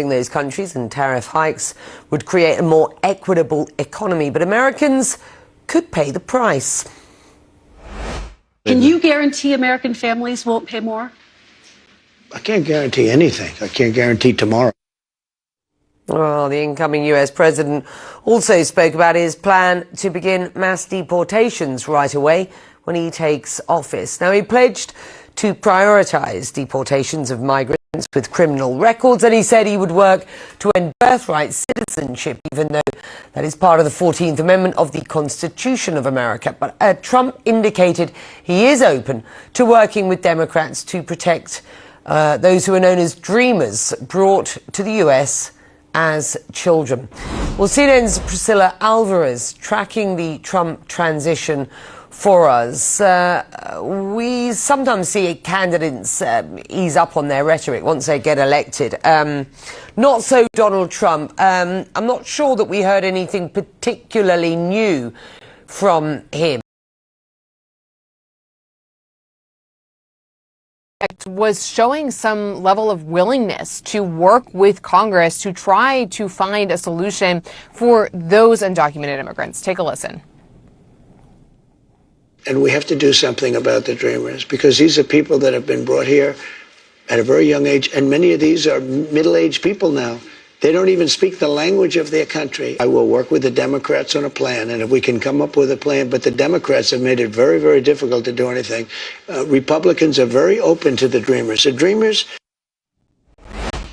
those countries and tariff hikes would create a more equitable economy, but Americans could pay the price. Can you guarantee American families won't pay more? I can't guarantee anything. I can't guarantee tomorrow. Well, the incoming US president also spoke about his plan to begin mass deportations right away when he takes office. Now, he pledged to prioritize deportations of migrants with criminal records, and he said he would work to end birthright citizenship, even though that is part of the 14th Amendment of the Constitution of America. But Trump indicated he is open to working with Democrats to protect those who are known as dreamers brought to the US as children. Well, CNN's Priscilla Alvarez tracking the Trump transition for us. We sometimes see candidates ease up on their rhetoric once they get elected. Not so Donald Trump. I'm not sure that we heard anything particularly new from him. Was showing some level of willingness to work with Congress to try to find a solution for those undocumented immigrants. Take a listen. And we have to do something about the dreamers, because these are people that have been brought here at a very young age, and many of these are middle-aged people now. They don't even speak the language of their country. I will work with the Democrats on a plan, and if we can come up with a plan, but the Democrats have made it very, very difficult to do anything. Republicans are very open to the dreamers. The dreamers...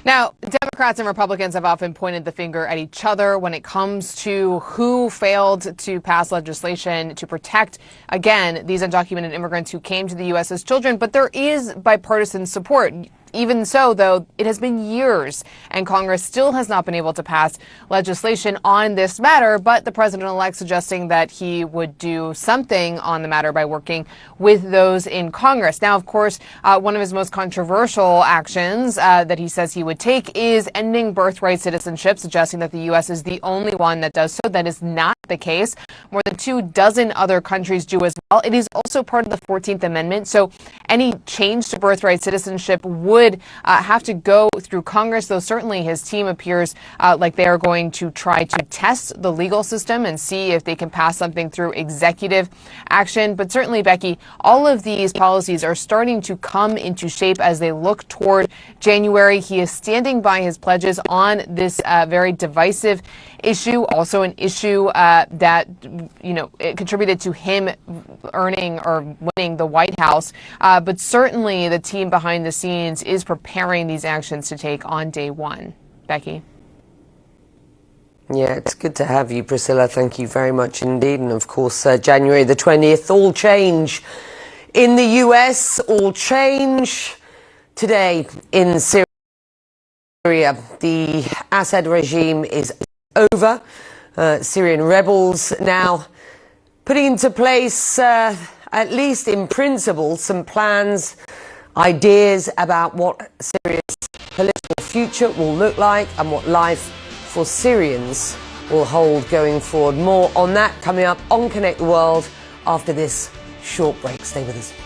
Now, Democrats and Republicans have often pointed the finger at each other when it comes to who failed to pass legislation to protect, again, these undocumented immigrants who came to the U.S. as children. But there is bipartisan support. Even so, though, it has been years and Congress still has not been able to pass legislation on this matter. But the president-elect suggesting that he would do something on the matter by working with those in Congress. Now, of course, one of his most controversial actions that he says he would take is ending birthright citizenship, suggesting that the U.S. is the only one that does so. That is not the case. More than 24 other countries do as well. It is also part of the 14th Amendment. So any change to birthright citizenship would have to go through Congress, though certainly his team appears like they are going to try to test the legal system and see if they can pass something through executive action. But certainly, Becky, all of these policies are starting to come into shape as they look toward January. He is standing by his pledges on this very divisive issue, also an issue that, it contributed to him earning or winning the White House. But certainly the team behind the scenes is preparing these actions to take on day one. Becky? Yeah, it's good to have you, Priscilla. Thank you very much indeed. And of course, January the 20th, all change in the US, all change today in Syria. The Assad regime is over. Syrian rebels now putting into place, at least in principle, some plans, ideas about what Syria's political future will look like and what life for Syrians will hold going forward. More on that coming up on Connect the World after this short break. Stay with us.